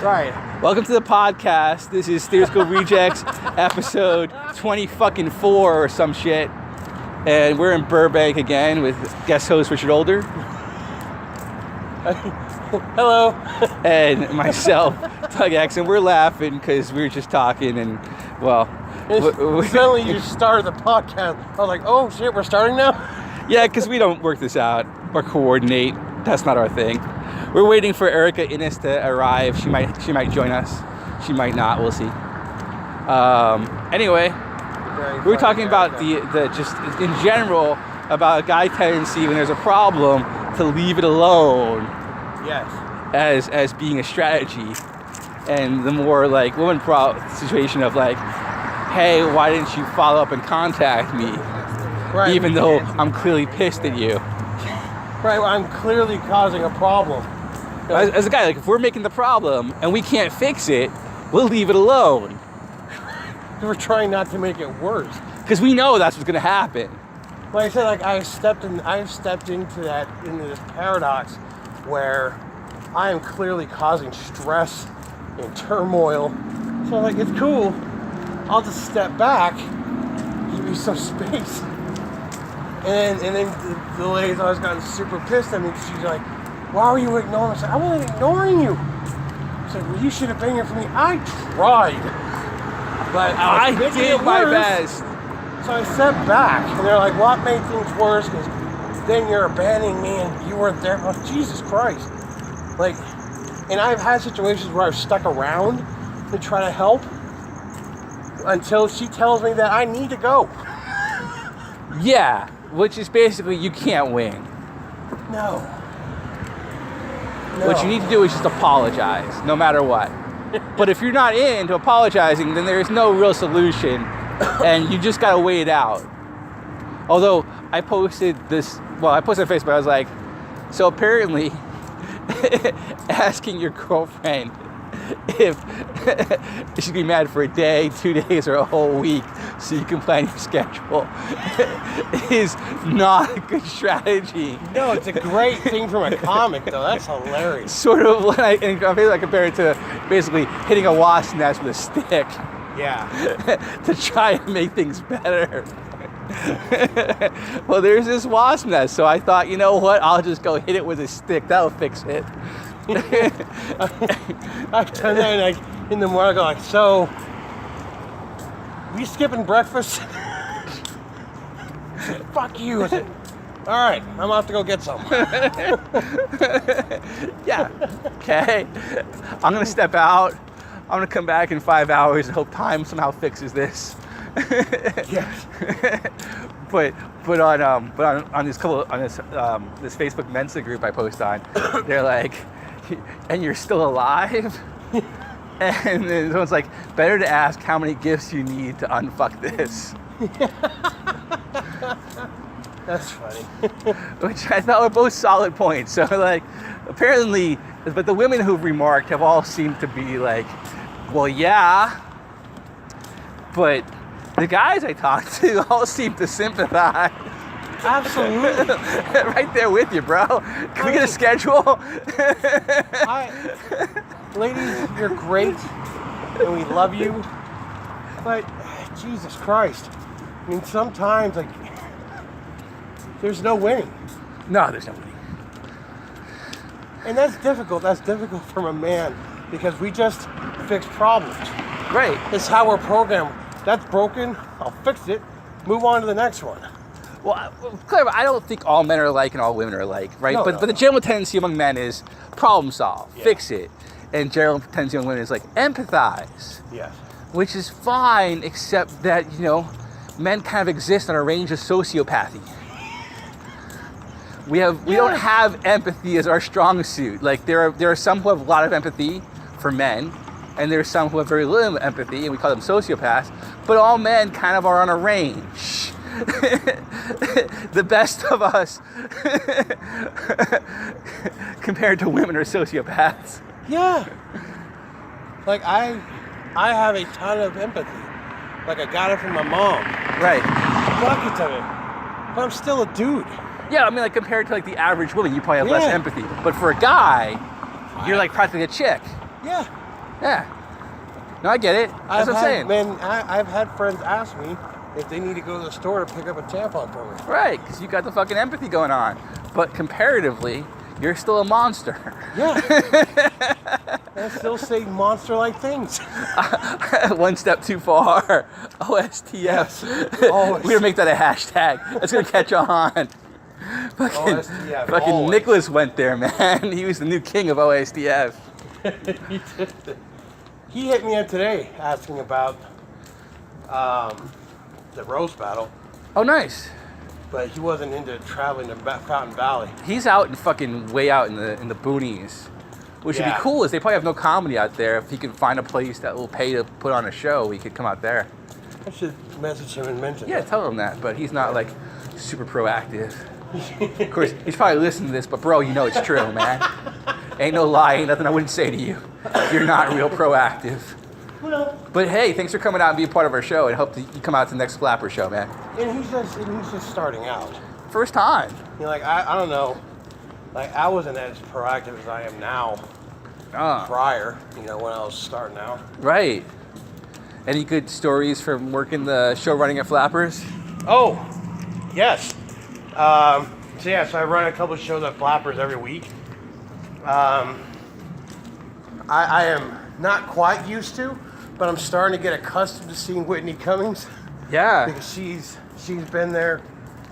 Right. Welcome to the podcast. This is Theater School Rejects, episode 20-4 or some shit. And we're in Burbank again with guest host Richard Older. Hello. And myself, Doug X. And we're laughing because we were just talking and, well... Suddenly you started the podcast. I was like, oh shit, we're starting now? Yeah, because we don't work this out or coordinate. That's not our thing. We're waiting for Erica Innes to arrive. She might join us. She might not. We'll see. Anyway, we were talking about the just in general about a guy tendency when there's a problem to leave it alone. Yes. As being a strategy, and the more like woman situation of like, hey, why didn't you follow up and contact me? Right. Even though I'm clearly pissed at you. Right. I'm clearly causing a problem. As a guy, like if we're making the problem and we can't fix it, we'll leave it alone. We're trying not to make it worse. Because we know that's what's going to happen. Like I said, like I've stepped into this paradox where I am clearly causing stress and turmoil. So like it's cool. I'll just step back, give you some space. And then the lady's always gotten super pissed at me. She's like, why were you ignoring me? I said, I wasn't ignoring you. I said, well, you should have been here for me. I tried. But I did my best. So I stepped back. And they're like, what made things worse? Because then you're abandoning me and you weren't there. Oh, Jesus Christ. Like, and I've had situations where I've stuck around to try to help until she tells me that I need to go. Yeah, which is basically you can't win. No. What you need to do is just apologize, no matter what. But if you're not into apologizing, then there's no real solution, and you just gotta wait it out. Although I posted on Facebook, I was like, so apparently, asking your girlfriend if she'd be mad for a day, 2 days, or a whole week so you can plan your schedule is not a good strategy. No, it's a great thing from a comic, though. That's hilarious. Sort of like, and I compare it to basically hitting a wasp nest with a stick. Yeah. To try and make things better. Well, there's this wasp nest, so I thought, you know what, I'll just go hit it with a stick. That'll fix it. I've done that like in the morning. I go like, so we skipping breakfast? I said, fuck you. I said, all right, I'm gonna have to go get some. Yeah. Okay. I'm gonna step out. I'm gonna come back in 5 hours and hope time somehow fixes this. Yes. But on this Facebook Mensa group I post on, they're like, and you're still alive? And then someone's like, better to ask how many gifts you need to unfuck this. That's funny. Which I thought were both solid points. So like, apparently, but the women who've remarked have all seemed to be like, well, yeah. But the guys I talked to all seem to sympathize. Absolutely. Right there with you, bro. Can we get a schedule? Ladies, you're great, and we love you. But Jesus Christ, I mean, sometimes like there's no winning. No, there's no winning. And that's difficult. That's difficult from a man because we just fix problems. Right. It's how we're programmed. That's broken. I'll fix it. Move on to the next one. Well, clearly, I don't think all men are alike and all women are alike, right? No, but the general tendency among men is problem solve, fix it. And general tendency among women is like empathize. Yes. Which is fine, except that, you know, men kind of exist on a range of sociopathy. We don't have empathy as our strong suit. Like there are some who have a lot of empathy for men, and there are some who have very little empathy, and we call them sociopaths. But all men kind of are on a range. The best of us compared to women are sociopaths. Yeah. Like I have a ton of empathy. Like I got it from my mom. Right. Buckets of it. But I'm still a dude. Yeah, I mean, like compared to like the average woman, you probably have less empathy. But for a guy, you're like practically a chick. Yeah. Yeah. No, I get it. That's what I'm saying. Man, I've had friends ask me if they need to go to the store to pick up a tampon for me. Right, because you got the fucking empathy going on. But comparatively, you're still a monster. Yeah. I still say monster-like things. One step too far. OSTF. Yes. We're gonna make that a hashtag. That's gonna catch on. OSTF. Fucking Always. Nicholas went there, man. He was the new king of OSTF. He hit me up today asking about the roast battle, Oh, nice. but he wasn't into traveling to Fountain Valley. He's out and fucking way out in the boonies. Which would be Yeah. cool is they probably have no comedy out there. If he can find a place that will pay to put on a show, he could come out there. I should message him and mention Yeah, that. tell him that, but he's not like super proactive. Of course, he's probably listening to this, but bro, you know it's true, man. Ain't no lie, ain't nothing I wouldn't say to you. You're not real proactive. Well, But hey, thanks for coming out and being part of our show, and hope that you come out to the next Flapper show, man. and he's just starting out. First time. You know, like I don't know, like I wasn't as proactive as I am now. Prior, you know, when I was starting out. Right. Any good stories from working the show running at Flappers? Oh, yes. So I run a couple of shows at Flappers every week. I am not quite used to, but I'm starting to get accustomed to seeing Whitney Cummings Yeah. because she's been there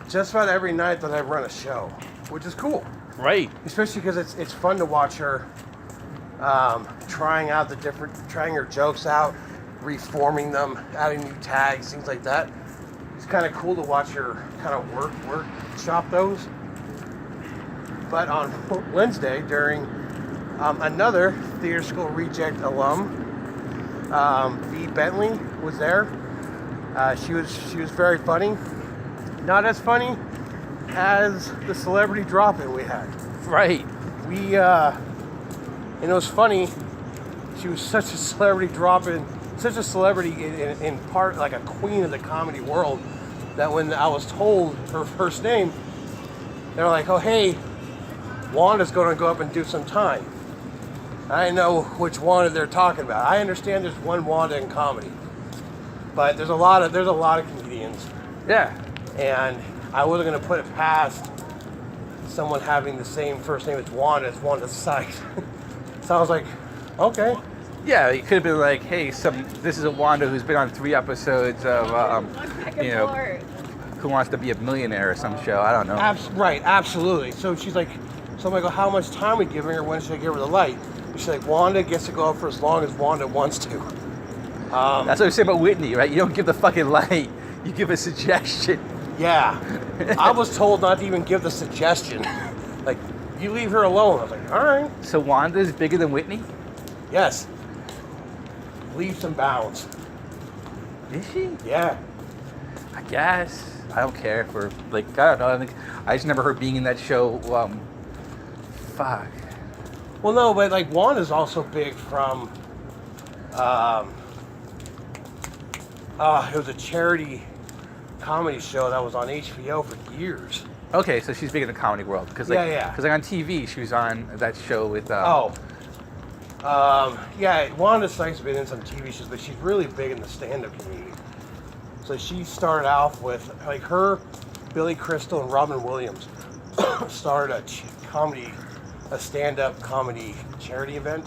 just about every night that I've run a show, which is cool. Right. Especially because it's fun to watch her trying her jokes out, reforming them, adding new tags, things like that. It's kind of cool to watch her kind of workshop those. But on Wednesday, during another theater school reject alum, V. Bentley was there. She was very funny. Not as funny as the celebrity drop-in we had. Right. And it was funny, she was such a celebrity drop-in, such a celebrity in part, like a queen of the comedy world, that when I was told her first name, they were like, oh, hey, Wanda's going to go up and do some time. I didn't know which Wanda they're talking about. I understand there's one Wanda in comedy, but there's a lot of comedians, Yeah. and I wasn't going to put it past someone having the same first name as Wanda Sykes. So I was like, okay. Yeah, it could have been like, hey, this is a Wanda who's been on 3 episodes of, Who Wants to Be a Millionaire or some show. I don't know. Right, absolutely. So she's like, I'm like, well, how much time are we giving her? When should I give her the light? And she's like, Wanda gets to go up for as long as Wanda wants to. That's what I was saying about Whitney, right? You don't give the fucking light. You give a suggestion. Yeah. I was told not to even give the suggestion. Like, you leave her alone. I was like, all right. So Wanda's bigger than Whitney? Yes. Leaps and bounds. Is she? Yeah. I guess. I don't care for, like, I don't know. I just remember her being in that show. Fuck. Well, no, but like Wanda's also big from. It was a charity comedy show that was on HBO for years. Okay, so she's big in the comedy world. Cause like, Yeah. Because like on TV, she was on that show with. Yeah, Wanda Sykes has been in some TV shows, but she's really big in the stand-up community. So she started off with, like, her, Billy Crystal, and Robin Williams started a stand-up comedy charity event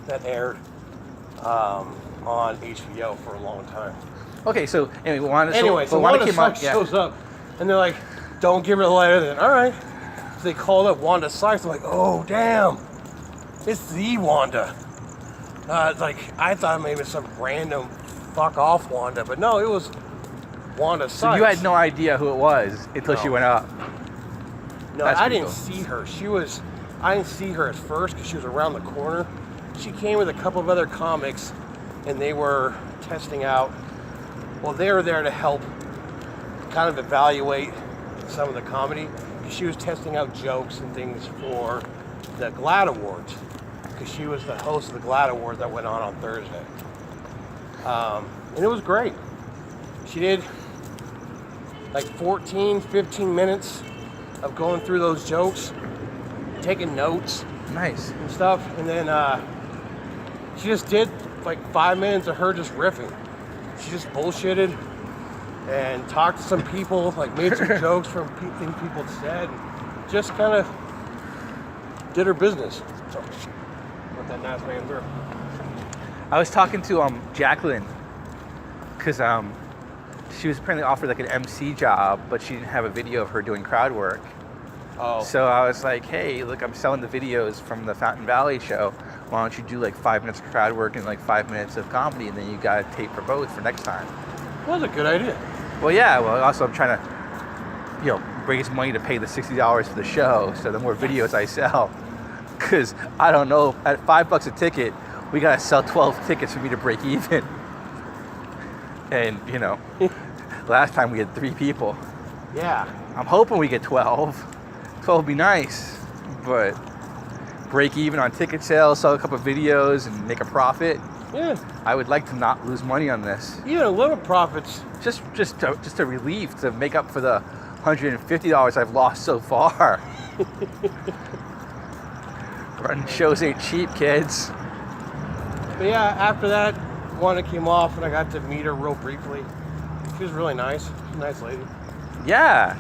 that aired on HBO for a long time. Okay, so anyway, Wanda. So Wanda Sykes shows up, and they're like, "Don't give her the light." Then, all right. So they called up Wanda Sykes. They're like, "Oh, damn, it's the Wanda." It's like I thought maybe some random fuck off Wanda, but no, it was Wanda Sykes. So you had no idea who it was until she went up. No, That's I pretty didn't cool. see her. I didn't see her at first because she was around the corner. She came with a couple of other comics, and they were testing out. Well, they were there to help kind of evaluate some of the comedy. She was testing out jokes and things for the GLAAD Awards because she was the host of the GLAAD Awards that went on Thursday. And it was great. She did like 14, 15 minutes of going through those jokes, taking notes Nice. and stuff, and then She just did like 5 minutes of her just riffing. She just bullshitted and talked to some people, like made some jokes from things people said, and just kind of did her business. So, let that nice man through. I was talking to Jacqueline because she was apparently offered like an MC job, but she didn't have a video of her doing crowd work. Oh. So I was like, hey, look, I'm selling the videos from the Fountain Valley show. Why don't you do like 5 minutes of crowd work and like 5 minutes of comedy, and then you got a tape for both for next time. That was a good idea. Well, yeah. Well, also I'm trying to, raise money to pay the $60 for the show. So the more videos I sell, because I don't know, at $5 a ticket, we gotta sell 12 tickets for me to break even. And last time we had 3 people. Yeah. I'm hoping we get 12. 12 would be nice, but break even on ticket sales, sell a couple of videos, and make a profit. Yeah. I would like to not lose money on this. Even a little profits. Just a relief to make up for the $150 I've lost so far. Running shows ain't cheap, kids. But yeah, after that, Wanda came off and I got to meet her real briefly. She was really nice. She's a nice lady. Yeah.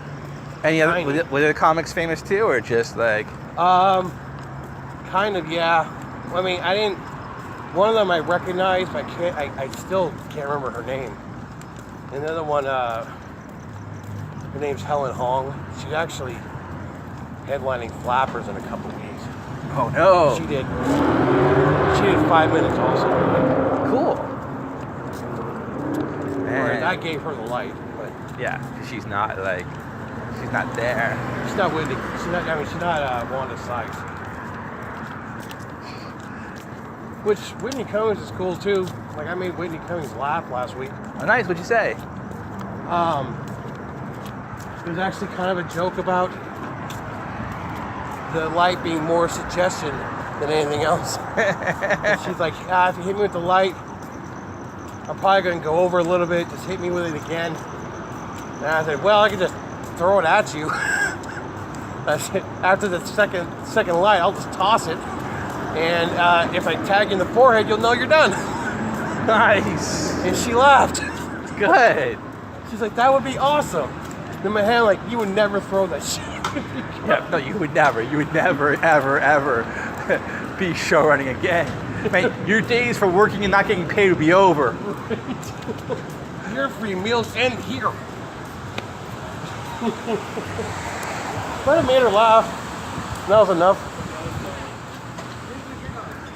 Any other, were the comics famous too, or just like? Kind of, yeah. I mean, I didn't. One of them I recognized, but I still can't remember her name. And the other one, her name's Helen Hong. She's actually headlining Flappers in a couple weeks. Oh no. She did 5 minutes also. Cool. Man. I gave her the light, but yeah, 'cause she's not there. she's not Whitney. She's not Wanda's size. Which Whitney Cummings is cool too. Like I made Whitney Cummings laugh last week. Oh, nice. What'd you say? It was actually kind of a joke about the light being more suggestion than anything else. And she's like, if you hit me with the light, I'm probably going to go over a little bit. Just hit me with it again. And I said, well, I can just throw it at you. I said, after the second light, I'll just toss it. And if I tag you in the forehead, you'll know you're done. Nice. And she laughed. Good. She's like, that would be awesome. In my hand, like, you would never throw that shit. Yeah, no, you would never, ever, ever be show running again. Man, your days for working and not getting paid would be over. Your free meals end here. But it made her laugh. That was enough.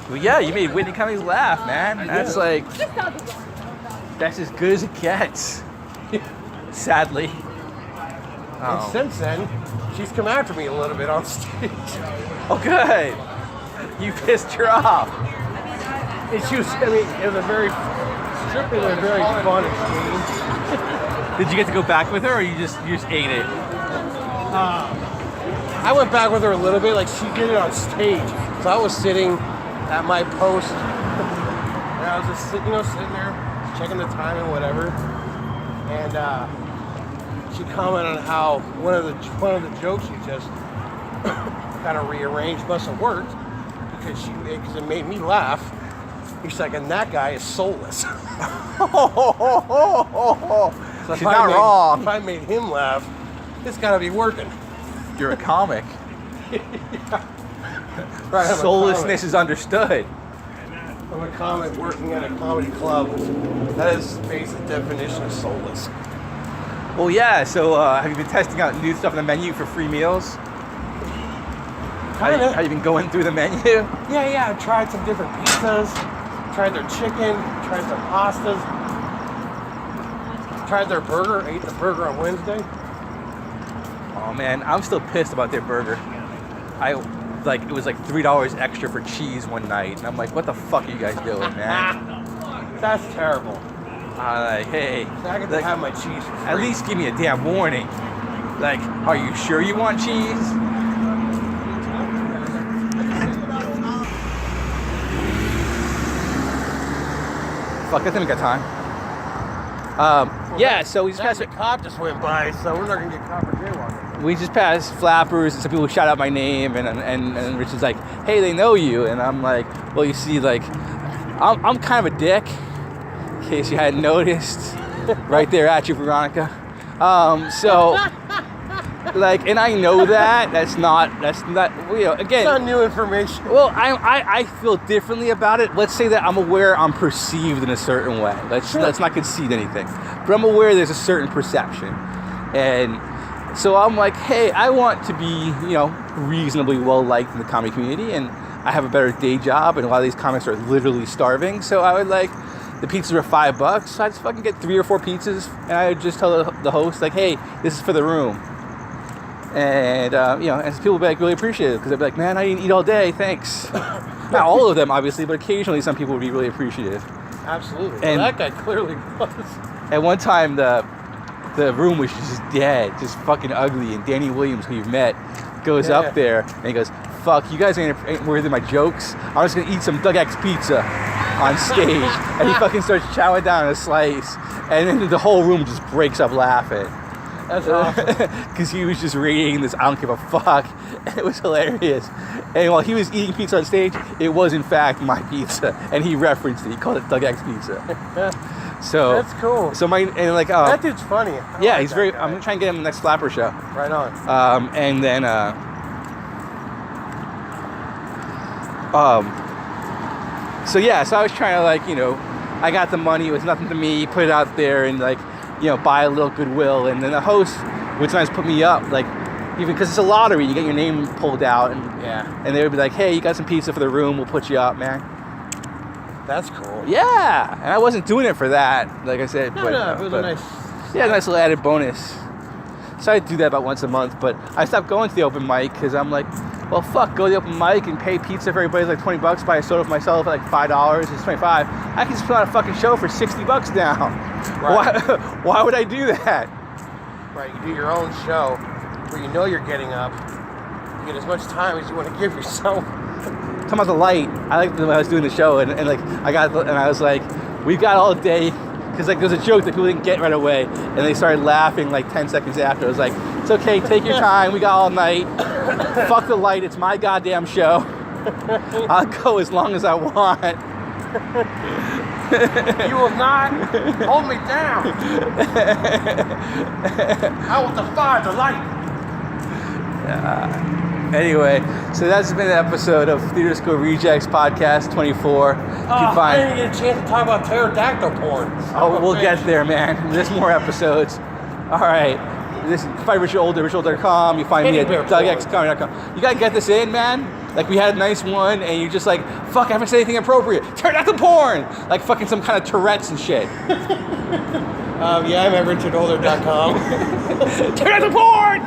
Well, yeah, you made Whitney Cummings laugh, man. That's like, that's as good as it gets. Sadly. And since then, she's come after me a little bit on stage. Oh, good. You pissed her off. And she was, it was a very, strictly a very fun exchange. Did you get to go back with her, or you just ate it? I went back with her a little bit, like she did it on stage. So I was sitting at my post, and I was just sitting there, checking the time and whatever. And she commented on how one of the jokes she just kind of rearranged must have worked because it made me laugh. She's like, and that guy is soulless. So she's not wrong. If I made him laugh, it's got to be working. You're a comic. Right, Soullessness is understood. I'm a comic working at a comedy club. That is the basic definition of soulless. Well, yeah, so have you been testing out new stuff on the menu for free meals? Kinda. Have you been going through the menu? Yeah, I tried some different pizzas, tried their chicken, tried some pastas, tried their burger, ate the burger on Wednesday. Oh man, I'm still pissed about their burger. It was like $3 extra for cheese one night, and I'm like, what the fuck are you guys doing, man? That's terrible. Hey, So I get to have my cheese for free. at least give me a damn warning. Like, are you sure you want cheese? Fuck, I think we got time. Yeah, so we just passed. A cop just went by, so we're not gonna get caught for jaywalking. We just passed Flappers, and some people shout out my name, and Rich is like, hey, they know you, and I'm like, well, you see, like, I'm kind of a dick, in case you hadn't noticed. Right there at you, Veronica. So, like, and I know that's not, you know, again. It's not new information. Well, I feel differently about it. Let's say that I'm aware I'm perceived in a certain way. Let's not concede anything. But I'm aware there's a certain perception. And so I'm like, hey, I want to be, you know, reasonably well liked in the comedy community, and I have a better day job, and a lot of these comics are literally starving. So I would like, the pizzas were $5, so I just fucking get 3 or 4 pizzas, and I would just tell the host, like, hey, this is for the room. And, you know, and people would be like really appreciative, because they'd be like, man, I didn't eat all day, thanks. Not all of them, obviously, but occasionally some people would be really appreciative. Absolutely. And well, that guy clearly was. At one time, the room was just dead, just fucking ugly, and Danny Williams, who you've met, goes up there, and he goes, fuck, you guys ain't worthy of my jokes. I'm just gonna eat some Doug X pizza on stage. And he fucking starts chowing down a slice, and then the whole room just breaks up laughing. That's awesome. Because he was just radiating this, I don't give a fuck. And it was hilarious. And while he was eating pizza on stage, it was in fact my pizza. And he referenced it. He called it Doug X pizza. So that's cool. So like that dude's funny. Yeah, he's very. I'm gonna try and get him in the next Flapper show. Right on. And then so yeah, so I was trying to, like, you know, I got the money. It was nothing to me. Put it out there and, like, you know, buy a little goodwill. And then the host would sometimes put me up, like, even because it's a lottery, you get your name pulled out, and and they would be like, hey, you got some pizza for the room? We'll put you up, man. That's cool. Yeah, and I wasn't doing it for that, like I said. No, it was a nice. Yeah, a nice little added bonus. So I do that about once a month, but I stopped going to the open mic because I'm like, well, fuck, go to the open mic and pay pizza for everybody like $20, buy a soda for myself at like $5, it's $25. I can just put on a fucking show for $60 now. Right. Why would I do that? Right, you do your own show where you know you're getting up. You get as much time as you want to give yourself. Talking about the light, I like when I was doing the show, and like I was like, we've got all day, because like there's a joke that people didn't get right away, and they started laughing like 10 seconds after. I was like, it's okay, take your time, we got all night. Fuck the light, it's my goddamn show. I'll go as long as I want. You will not hold me down. I will defy the light. Anyway, so that's been an episode of Theater School Rejects Podcast 24. I didn't get a chance to talk about pterodactyl porn. Oh, we'll get there, man. There's more episodes. All right. This is find Richard Older, richardolder.com. You find me at DougXComedy.com. You gotta get this in, man. Like, we had a nice one, and you're just like, fuck, I haven't said anything appropriate. Pterodactyl porn! Like fucking some kind of Tourettes and shit. Yeah, I'm at richardolder.com. Pterodactyl porn!